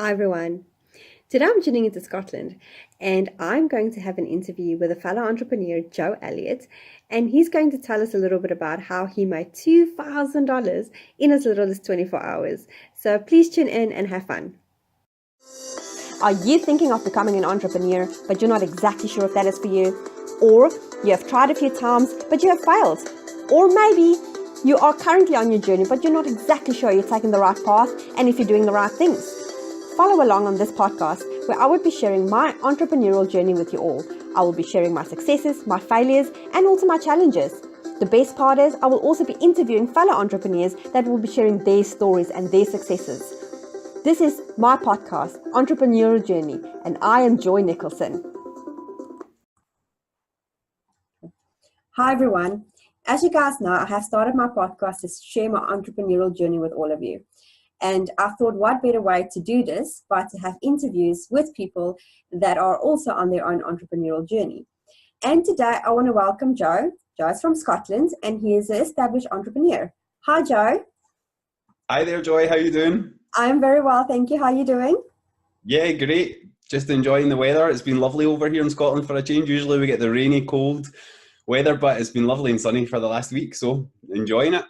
Hi everyone. Today I'm tuning into Scotland and I'm going to have an interview with a fellow entrepreneur, Joe Elliot, and he's going to tell us a little bit about how he made $2,000 in as little as 24 hours. So please tune in and have fun. Are you thinking of becoming an entrepreneur, but you're not exactly sure if that is for you? Or you have tried a few times, but you have failed? Or maybe you are currently on your journey, but you're not exactly sure you're taking the right path and if you're doing the right things? Follow along on this podcast where I will be sharing my entrepreneurial journey with you all. I will be sharing my successes, my failures, and also my challenges. The best part is I will also be interviewing fellow entrepreneurs that will be sharing their stories and their successes. This is my podcast, Entrepreneurial Journey, and I am Joy Nicholson. Hi everyone. As you guys know, I have started my podcast to share my entrepreneurial journey with all of you. And I thought, what better way to do this but to have interviews with people that are also on their own entrepreneurial journey. And today I want to welcome Joe. Joe is from Scotland and he is an established entrepreneur. Hi, Joe. Hi there, Joy. How you doing? I'm very well, thank you. How are you doing? Yeah, great. Just enjoying the weather. It's been lovely over here in Scotland for a change. Usually we get the rainy, cold weather, but it's been lovely and sunny for the last week, so enjoying it.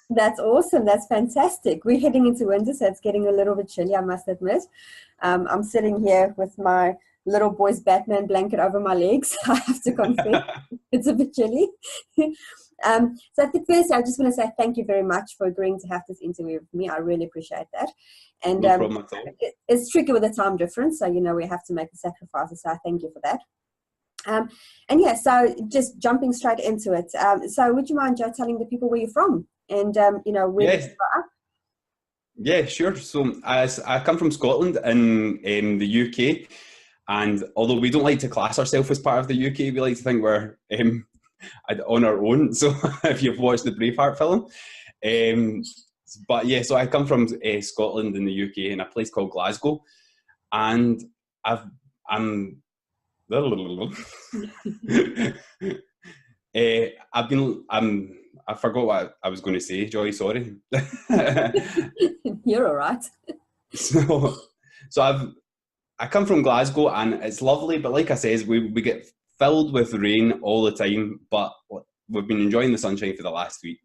That's awesome. That's fantastic. We're heading into winter, so it's getting a little bit chilly, I must admit. I'm sitting here with my little boy's Batman blanket over my legs. I have to confess, it's a bit chilly. So firstly, I just want to say thank you very much for agreeing to have this interview with me. I really appreciate that. And no problem at all. It's tricky with the time difference, so we have to make the sacrifices. So I thank you for that. So just jumping straight into it. So would you mind, Joe, telling the people where you're from and where you grew up? Yeah, sure. So I come from Scotland in the UK, and although we don't like to class ourselves as part of the UK, we like to think we're on our own. So if you've watched the Braveheart film, so I come from Scotland in the UK in a place called Glasgow, and I forgot what I was going to say, Joy, sorry. You're all right. I come from Glasgow and it's lovely, but like I says, we get filled with rain all the time, but we've been enjoying the sunshine for the last week.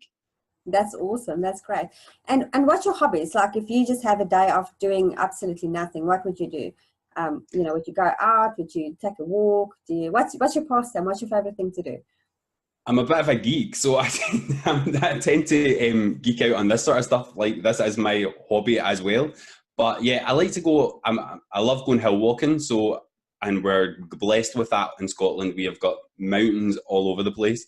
That's awesome. That's great. And what's your hobbies? Like if you just have a day of doing absolutely nothing, what would you do? Would you go out? Would you take a walk? What's your pastime? What's your favorite thing to do? I'm a bit of a geek, so I tend to geek out on this sort of stuff. Like this is my hobby as well. But yeah, I like to go. I love going hill walking. And we're blessed with that in Scotland. We have got mountains all over the place.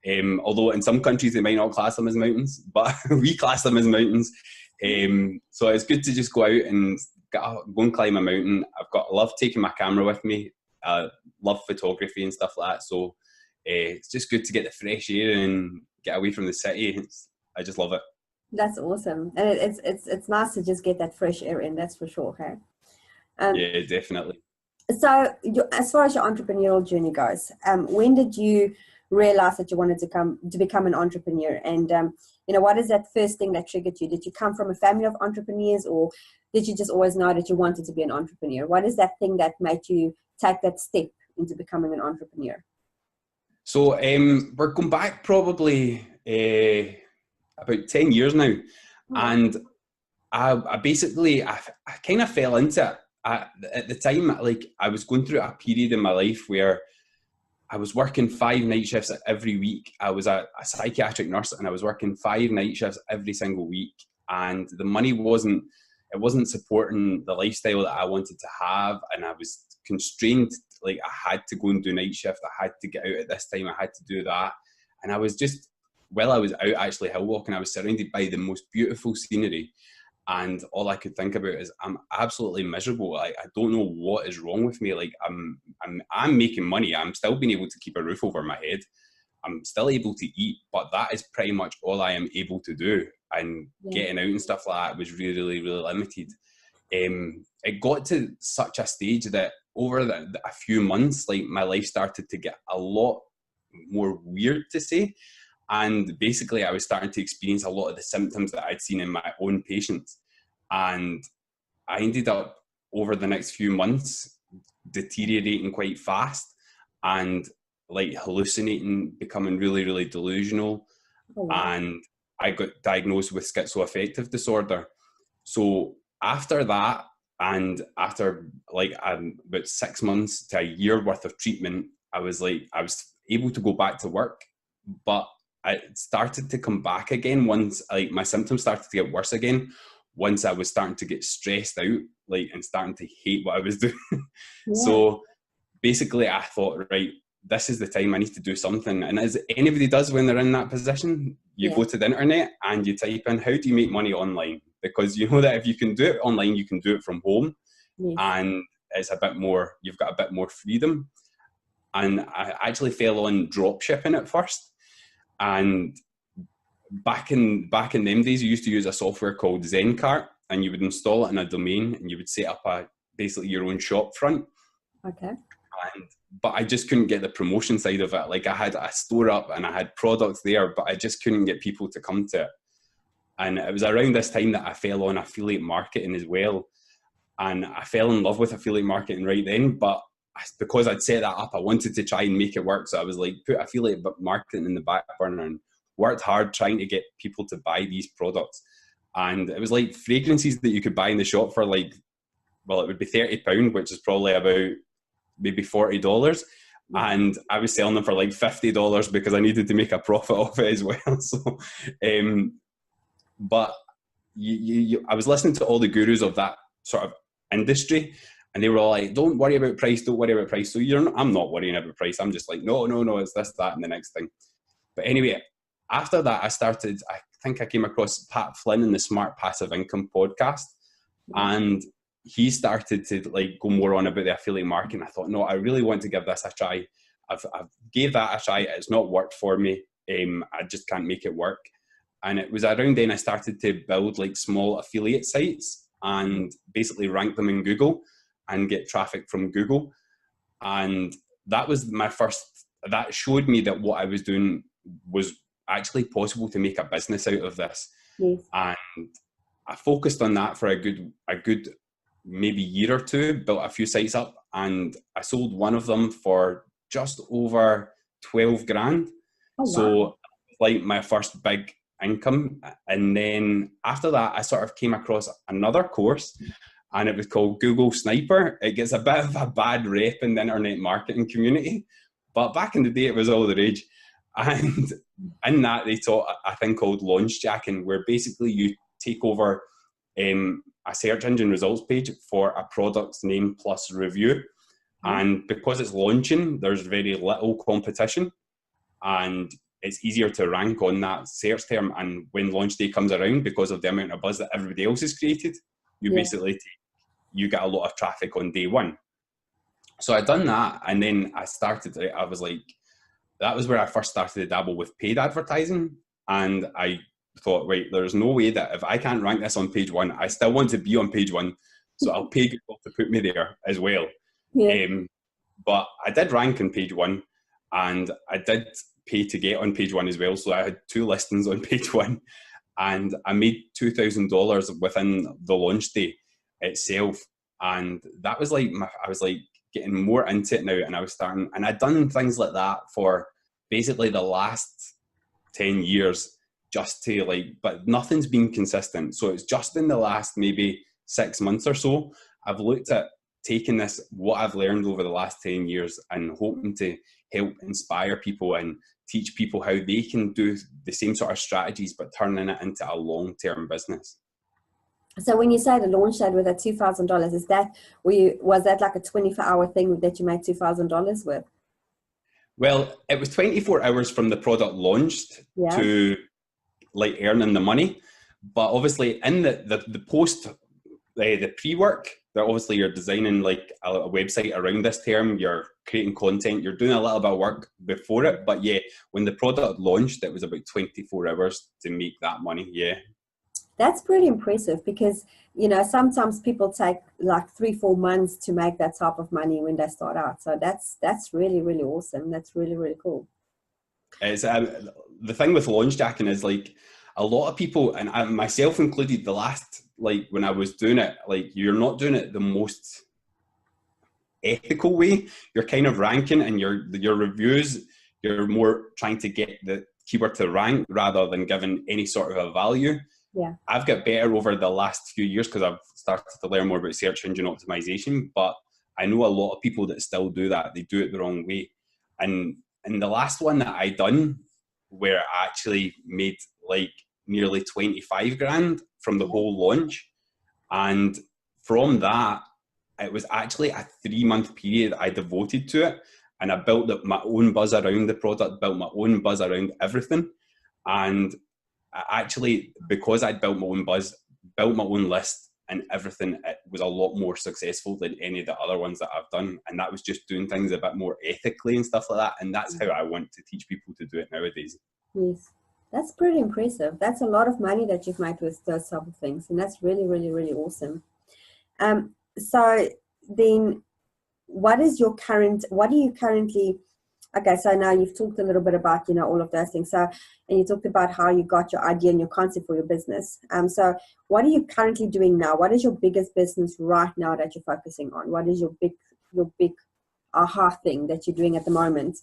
Although in some countries they might not class them as mountains, but we class them as mountains. So it's good to just go out and go and climb a mountain. I love taking my camera with me. I love photography and stuff like that. So it's just good to get the fresh air and get away from the city. I just love it. That's awesome, and it's nice to just get that fresh air in. That's for sure. Okay. Yeah, definitely. So, as far as your entrepreneurial journey goes, when did you realize that you wanted to become an entrepreneur? And what is that first thing that triggered you? Did you come from a family of entrepreneurs, or did you just always know that you wanted to be an entrepreneur? What is that thing that made you take that step into becoming an entrepreneur? So we're going back probably about 10 years now. And I basically kind of fell into it. At the time, like I was going through a period in my life where I was working 5 night shifts every week. I was a psychiatric nurse and I was working 5 night shifts every single week. And the money wasn't supporting the lifestyle that I wanted to have. And I was constrained. Like I had to go and do night shift. I had to get out at this time. I had to do that. And I was just, while I was out actually hill walking, I was surrounded by the most beautiful scenery. And all I could think about is I'm absolutely miserable. I don't know what is wrong with me. Like I'm making money. I'm still being able to keep a roof over my head. I'm still able to eat, but that is pretty much all I am able to do. And getting out and stuff like that was really, really, really limited. It got to such a stage that over a few months, like my life started to get a lot more weird to say. And basically I was starting to experience a lot of the symptoms that I'd seen in my own patients. And I ended up over the next few months deteriorating quite fast and like hallucinating, becoming really, really delusional. Oh, wow. And I got diagnosed with schizoaffective disorder. So after that, and after like about 6 months to a year worth of treatment, I was able to go back to work, but I started to come back again once like my symptoms started to get worse again. Once I was starting to get stressed out, like, and starting to hate what I was doing. Yeah. So basically I thought, right, this is the time I need to do something. And as anybody does when they're in that position, you go to the internet and you type in, how do you make money online? Because you know that if you can do it online, you can do it from home. Yes. And it's a bit more, you've got a bit more freedom. And I actually fell on drop shipping at first. And back in them days, you used to use a software called Zencart, and you would install it in a domain and you would set up basically your own shop front. Okay. But I just couldn't get the promotion side of it. Like, I had a store up and I had products there, but I just couldn't get people to come to it. And it was around this time that I fell on affiliate marketing as well. And I fell in love with affiliate marketing right then, but because I'd set that up, I wanted to try and make it work. So I was like, put affiliate marketing in the back burner and worked hard trying to get people to buy these products. And it was like fragrances that you could buy in the shop for like, well, it would be £30, which is probably about maybe $40. And I was selling them for like $50 because I needed to make a profit off it as well. So, but I was listening to all the gurus of that sort of industry, and they were all like, don't worry about price, don't worry about price. So I'm not worrying about price. I'm just like, no, it's this, that, and the next thing. But anyway, after that, I think I came across Pat Flynn in the Smart Passive Income podcast, and he started to like go more on about the affiliate marketing. I thought, no, I really want to give this a try. I've gave that a try. It's not worked for me. I just can't make it work. And it was around then I started to build like small affiliate sites and basically rank them in Google and get traffic from Google. And that was that showed me that what I was doing was actually possible to make a business out of this. Yes. And I focused on that for a good maybe year or two, built a few sites up, and I sold one of them for just over 12 grand. Oh, wow. So like my first big income. And then after that, I sort of came across another course, and it was called Google Sniper. It gets a bit of a bad rep in the internet marketing community, but back in the day, it was all the rage. And in that, they taught a thing called launch jacking, where basically you take over a search engine results page for a product's name plus review. And because it's launching, there's very little competition, and it's easier to rank on that search term. And when launch day comes around, because of the amount of buzz that everybody else has created, you basically you get a lot of traffic on day one. So I done that, and then I was like, that was where I first started to dabble with paid advertising. And I thought, right, there's no way that if I can't rank this on page one, I still want to be on page one. So I'll pay Google to put me there as well. Yeah. But I did rank on page one, and I did pay to get on page one as well. So I had 2 listings on page one, and I made $2,000 within the launch day itself. And that was like, I was like getting more into it now, and I was starting, and I'd done things like that for basically the last 10 years just to like, but nothing's been consistent. So it's just in the last maybe 6 months or so, I've looked at taking this, what I've learned over the last 10 years, and hoping to help inspire people and teach people how they can do the same sort of strategies, but turning it into a long-term business. So when you say the launch date with that $2,000, was that like a 24-hour thing that you made $2,000 with? Well, it was 24 hours from the product launched to like earning the money. But obviously in the post, the pre-work, obviously you're designing like a website around this term, you're creating content, you're doing a little bit of work before it. But yeah, when the product launched, it was about 24 hours to make that money. Yeah. That's pretty impressive, because, you know, sometimes people take like 3-4 months to make that type of money when they start out. So that's really, really awesome. That's really, really cool. It's the thing with launch jacking is like, a lot of people, and myself included, the last, like when I was doing it, like you're not doing it the most ethical way. You're kind of ranking, and your reviews, you're more trying to get the keyword to rank rather than giving any sort of a value. Yeah. I've got better over the last few years because I've started to learn more about search engine optimization, but I know a lot of people that still do that. They do it the wrong way. And the last one that I done, where I actually made like nearly 25 grand from the whole launch. And from that, it was actually a 3-month period I devoted to it. And I built up my own buzz around the product, built my own buzz around everything. And I actually, because I'd built my own buzz, built my own list and everything, it was a lot more successful than any of the other ones that I've done. And that was just doing things a bit more ethically and stuff like that. And that's how I want to teach people to do it nowadays. Yes. That's pretty impressive. That's a lot of money that you've made with those type of things. And that's really, really, really awesome. So then what do you currently, okay, so now you've talked a little bit about, all of those things. So, and you talked about how you got your idea and your concept for your business. So what are you currently doing now? What is your biggest business right now that you're focusing on? What is your big aha thing that you're doing at the moment?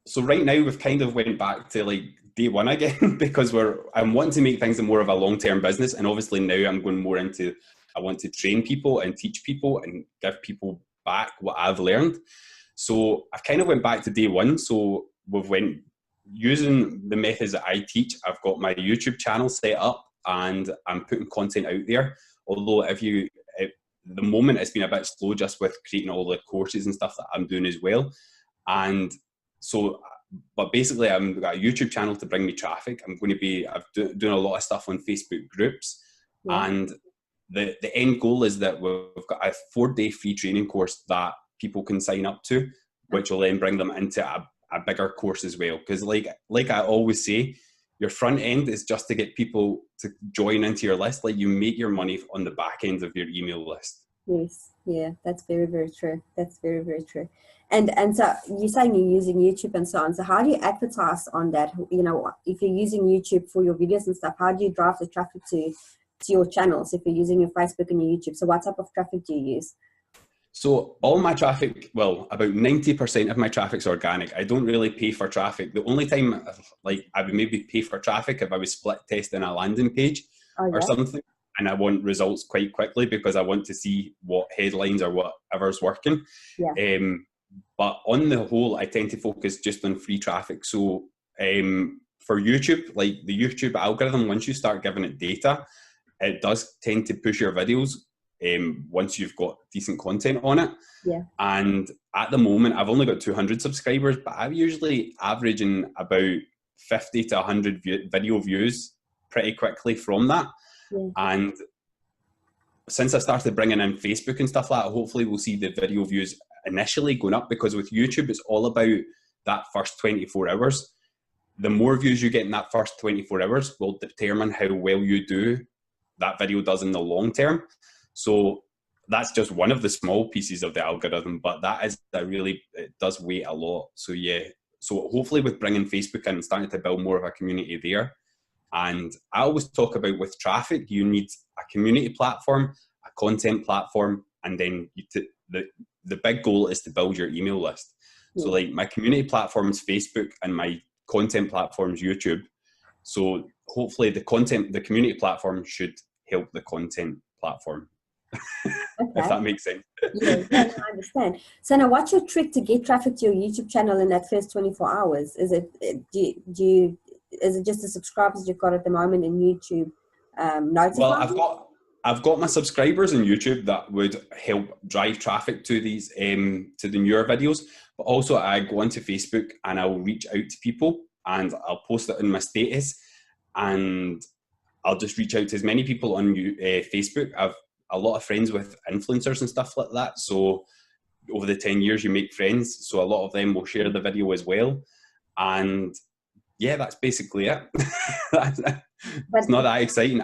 So right now we've kind of went back to like day one again because I'm wanting to make things more of a long-term business. And obviously now I'm going more into, I want to train people and teach people and give people back what I've learned. So I've kind of went back to day one. So we've went using the methods that I teach. I've got my YouTube channel set up and I'm putting content out there. Although the moment it's been a bit slow just with creating all the courses and stuff that I'm doing as well. And so, but basically I've got a YouTube channel to bring me traffic. I'm going to be doing a lot of stuff on Facebook groups. Yeah. And the end goal is that we've got a 4-day free training course that people can sign up to, which will then bring them into a bigger course as well. Because like I always say, your front end is just to get people to join into your list. Like you make your money on the back end of your email list. Yes. Yeah, that's very, very true. That's very, very true. And so you're saying you're using YouTube and so on. So how do you advertise on that? If you're using YouTube for your videos and stuff, how do you drive the traffic to your channels if you're using your Facebook and your YouTube? So what type of traffic do you use? So all my traffic, well, about 90% of my traffic's organic. I don't really pay for traffic. The only time like I would maybe pay for traffic if I was split testing a landing page or something, and I want results quite quickly because I want to see what headlines or whatever's working. Yeah. But on the whole, I tend to focus just on free traffic. So for YouTube, like the YouTube algorithm, once you start giving it data, it does tend to push your videos once you've got decent content on it. Yeah. And at the moment, I've only got 200 subscribers, but I'm usually averaging about 50 to 100 video views pretty quickly from that. Yeah. And since I started bringing in Facebook and stuff like that, hopefully we'll see the video views initially going up, because with YouTube, it's all about that first 24 hours. The more views you get in that first 24 hours will determine how well you do that video does in the long term. So that's just one of the small pieces of the algorithm, but that is it does weigh a lot. So yeah, so hopefully with bringing Facebook in and starting to build more of a community there. And I always talk about with traffic, you need a community platform, a content platform, and then the big goal is to build your email list. Yeah. So like my community platform is Facebook and my content platform is YouTube. So hopefully the community platform should help the content platform. Okay. If that makes sense. Yeah, I understand. So now what's your trick to get traffic to your YouTube channel in that first 24 hours? Is it just the subscribers you've got at the moment in YouTube notify? Well, I've got my subscribers in YouTube that would help drive traffic to these to the newer videos, but also I go onto Facebook and I'll reach out to people and I'll post it in my status, and I'll just reach out to as many people on Facebook. I've a lot of friends with influencers and stuff like that. So over the 10 years, you make friends. So a lot of them will share the video as well. And yeah, that's basically it. It's not that exciting.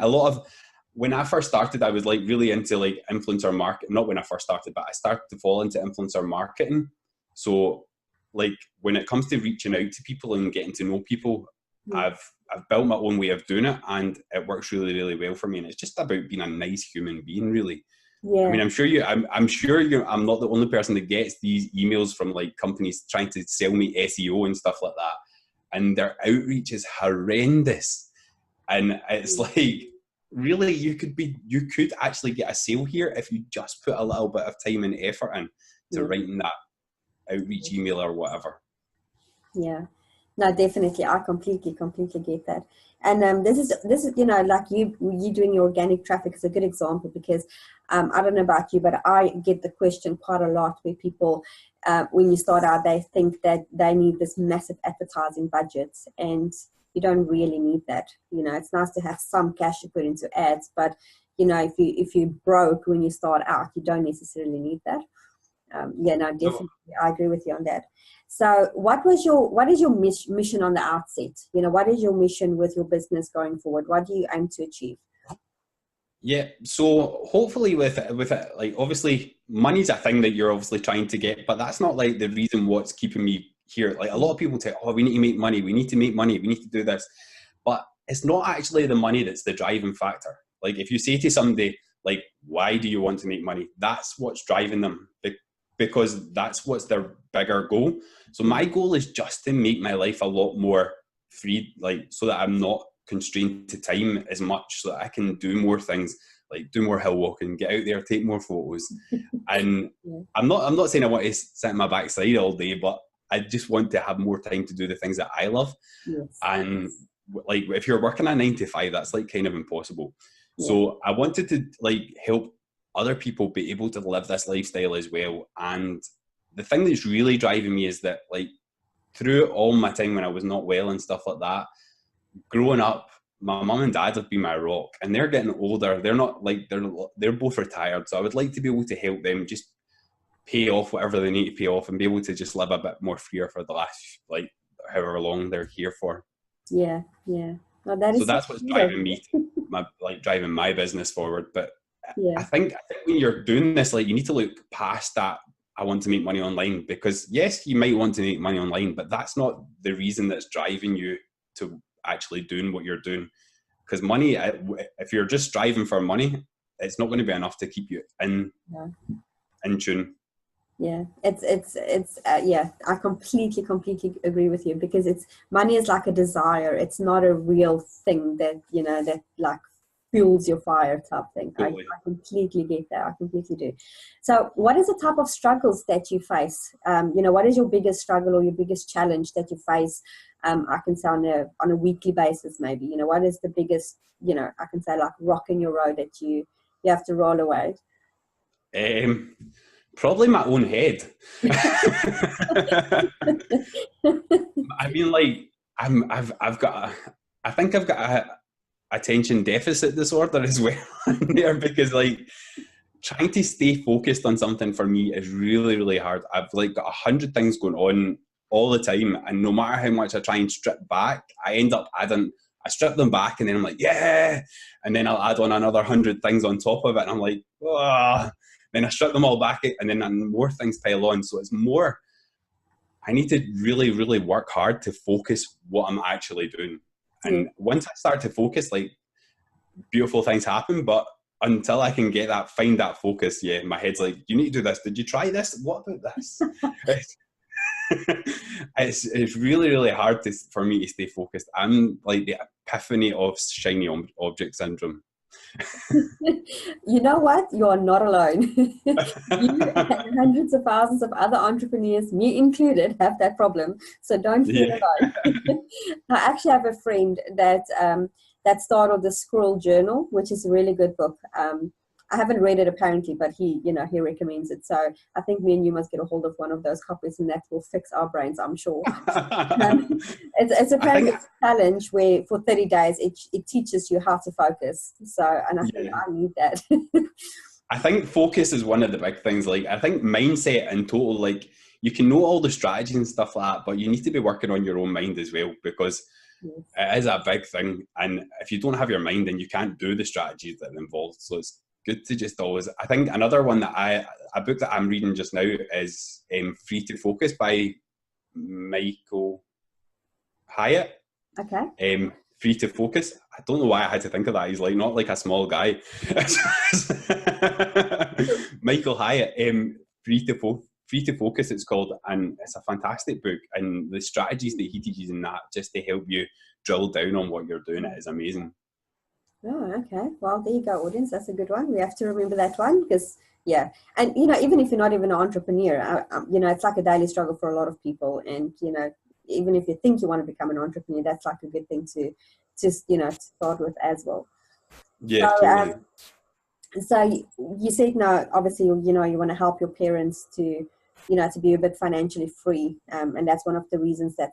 When I first started, I was like really into like influencer marketing. Not when I first started, but I started to fall into influencer marketing. So like when it comes to reaching out to people and getting to know people, I've I've built my own way of doing it, and it works really, really well for me. And it's just about being a nice human being, really. Yeah. I mean, I'm sure I'm not the only person that gets these emails from like companies trying to sell me SEO and stuff like that. And their outreach is horrendous. And it's like, really, you could actually get a sale here if you just put a little bit of time and effort in to writing that outreach email or whatever. Yeah, no, definitely. I completely get that. And this is, like you doing your organic traffic is a good example, because I don't know about you, but I get the question quite a lot where people, when you start out, they think that they need this massive advertising budget, and you don't really need that. It's nice to have some cash to put into ads, but if you broke when you start out, you don't necessarily need that. Definitely, I agree with you on that. So what is your mission on the outset? What is your mission with your business going forward? What do you aim to achieve? Yeah, so hopefully with it, like, obviously money's a thing that you're obviously trying to get, but that's not like the reason what's keeping me here. Like, a lot of people say, oh, we need to make money, we need to do this, but it's not actually the money that's the driving factor. Like, if you say to somebody, like, why do you want to make money? That's what's driving them, because that's what's their bigger goal. So my goal is just to make my life a lot more free, like, so that I'm not constrained to time as much, so that I can do more things, like do more hill walking, get out there, take more photos. And I'm not saying I want to sit in my backside all day, but I just want to have more time to do the things that I love. Yes. And like, if you're working a 9 to 5, that's like kind of impossible. Yeah. So I wanted to like help other people be able to live this lifestyle as well. And the thing that's really driving me is that, like, through all my time when I was not well and stuff like that, growing up, my mum and dad have been my rock, and they're getting older. They're not like, they're both retired. So I would like to be able to help them just pay off whatever they need to pay off and be able to just live a bit more freer for the last, like, however long they're here for. Yeah. Well, that's what's driving me, driving my business forward. But I think when you're doing this, like, you need to look past that, I want to make money online, because yes, you might want to make money online, but that's not the reason that's driving you to actually doing what you're doing. Because money, if you're just striving for money, it's not going to be enough to keep you in tune. Yeah, it's I completely agree with you, because money is like a desire. It's not a real thing that, that like fuels your fire type thing. Totally. I completely get that. I completely do. So what is the type of struggles that you face? What is your biggest struggle or your biggest challenge that you face? I can say on a weekly basis, maybe, what is the biggest, I can say, like, rock in your road that you have to roll away? Probably my own head. I mean, like, I think I've got a attention deficit disorder as well in there, because, like, trying to stay focused on something for me is really, really hard. I've like got 100 things going on all the time, and no matter how much I try and strip back, I strip them back, and then I'm like, yeah, and then I'll add on another 100 things on top of it, and I'm like, oh. Then I strip them all back, and then more things pile on. So it's more, I need to really, really work hard to focus what I'm actually doing. And once I start to focus, like, beautiful things happen. But until I can find that focus, my head's like, you need to do this. Did you try this? What about this? It's really, really hard for me to stay focused. I'm like the epiphany of shiny object syndrome. You know what? You are not alone. You and hundreds of thousands of other entrepreneurs, me included, have that problem. So don't feel alone. I actually have a friend that started the Squirrel Journal, which is a really good book. I haven't read it apparently, but he recommends it. So I think me and you must get a hold of one of those copies, and that will fix our brains, I'm sure. It's apparently a challenge where for 30 days it teaches you how to focus. So, and I think I need that. I think focus is one of the big things. Like, I think mindset in total, like, you can know all the strategies and stuff like that, but you need to be working on your own mind as well, because it is a big thing. And if you don't have your mind, then you can't do the strategies that are involved. So it's good to just always, I think another one that a book that I'm reading just now is Free to Focus by Michael Hyatt. Okay. free to focus. I don't know why I had to think of that. He's like not like a small guy. Michael Hyatt, Free to Focus it's called, and it's a fantastic book, and the strategies that he teaches in that just to help you drill down on what you're doing, it is amazing. Oh, okay. Well, there you go, audience. That's a good one. We have to remember that one because, yeah. And, you know, even if you're not even an entrepreneur, you know, it's like a daily struggle for a lot of people. And, you know, even if you think you want to become an entrepreneur, that's like a good thing to you know, to start with as well. Yeah, so, totally. So you said, no, obviously, you know, you want to help your parents to, you know, to be a bit financially free. And that's one of the reasons that,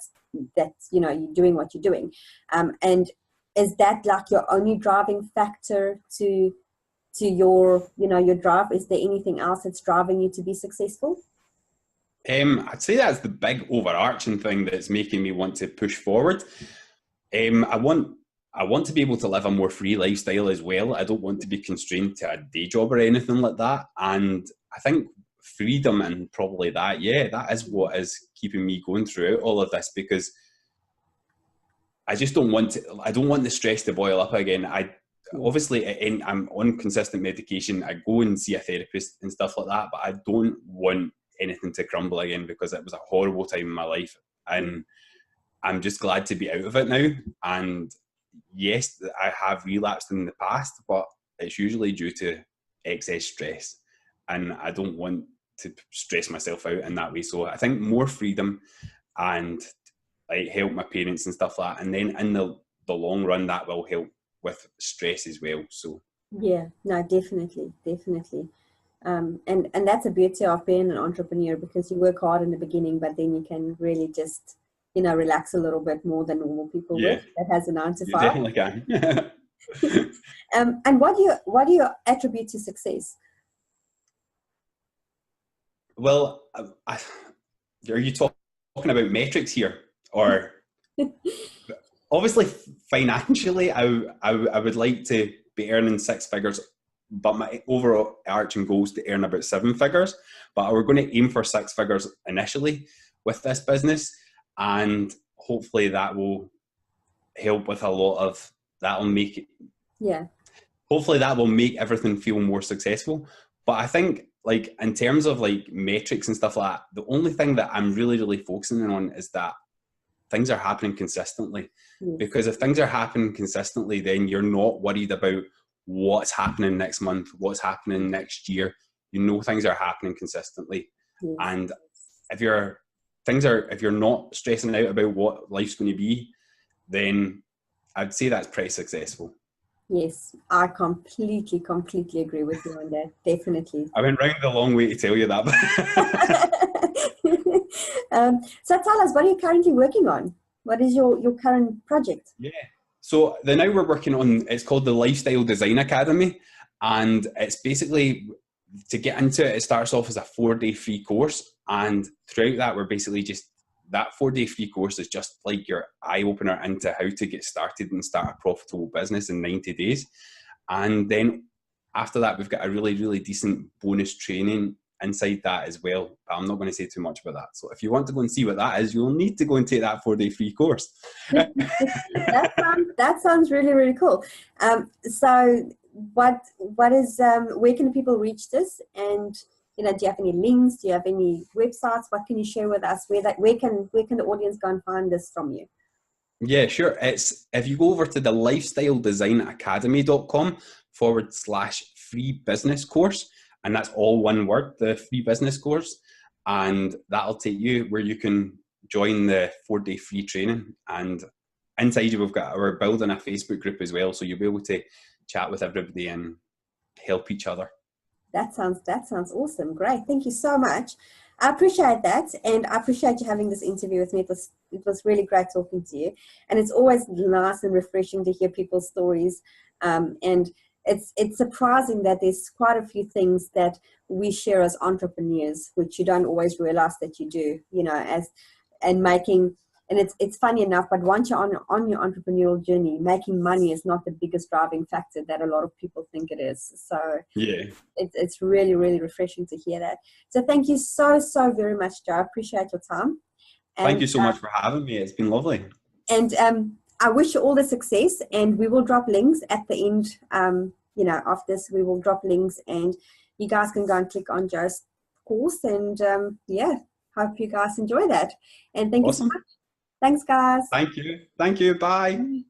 you know, you're doing what you're doing. And is that like your only driving factor to your, you know, your drive? Is there anything else that's driving you to be successful? I'd say that's the big overarching thing that's making me want to push forward. I want to be able to live a more free lifestyle as well. I don't want to be constrained to a day job or anything like that. And I think freedom and probably that is what is keeping me going throughout all of this, because I just don't want the stress to boil up again. Obviously I'm on consistent medication. I go and see a therapist and stuff like that, but I don't want anything to crumble again, because it was a horrible time in my life, and I'm just glad to be out of it now. And yes, I have relapsed in the past, but it's usually due to excess stress, and I don't want to stress myself out in that way. So I think more freedom and like help my parents and stuff like that, and then in the long run that will help with stress as well. So yeah, no, definitely. And that's a beauty of being an entrepreneur, because you work hard in the beginning, but then you can really just, you know, relax a little bit more than normal people would. That has a 9 to 5. You definitely can. And what do you attribute to success? Well, are you talking about metrics here, or obviously financially? I would like to be earning 6 figures, but my overarching goal is to earn about 7 figures. But we're going to aim for 6 figures initially with this business, and hopefully that will help with a lot of that'll make it. Yeah. Hopefully that will make everything feel more successful. But I think, like, in terms of like metrics and stuff like that, the only thing that I'm really focusing on is that things are happening consistently. Yes. Because if things are happening consistently, then you're not worried about what's happening next month, what's happening next year. You know, things are happening consistently. Yes. And if you're not stressing out about what life's going to be, then I'd say that's pretty successful. Yes, I completely agree with you on that. Definitely. I went round the long way to tell you that. So tell us, what are you currently working on? What is your current project? Yeah. So now we're working on, it's called the Lifestyle Design Academy. And it's basically, to get into it, it starts off as a 4-day free course. And throughout that, we're basically just, that 4-day free course is just like your eye opener into how to get started and start a profitable business in 90 days. And then after that, we've got a really decent bonus training inside that as well. But I'm not going to say too much about that. So if you want to go and see what that is, you'll need to go and take that 4-day free course. that sounds really cool. So what is, where can people reach this? And, you know, do you have any links? Do you have any websites? What can you share with us? Where can the audience go and find this from you? Yeah, sure. It's, if you go over to the lifestyledesignacademy.com/free business course, and that's all one word, the free business course, and that'll take you where you can join the 4-day free training. And inside you, we're building a Facebook group as well, so you'll be able to chat with everybody and help each other. That sounds awesome. Great. Thank you so much. I appreciate that. And I appreciate you having this interview with me. It was really great talking to you. And it's always nice and refreshing to hear people's stories. And it's surprising that there's quite a few things that we share as entrepreneurs, which you don't always realize that you do, you know, and it's funny enough, but once you're on your entrepreneurial journey, making money is not the biggest driving factor that a lot of people think it is. So yeah, it's really refreshing to hear that. So thank you so very much, Joe. I appreciate your time. Thank you so much for having me. It's been lovely. And I wish you all the success, and we will drop links at the end. Of this, we will drop links, and you guys can go and click on Joe's course. And hope you guys enjoy that. And thank you so much. Thanks, guys. Thank you. Bye.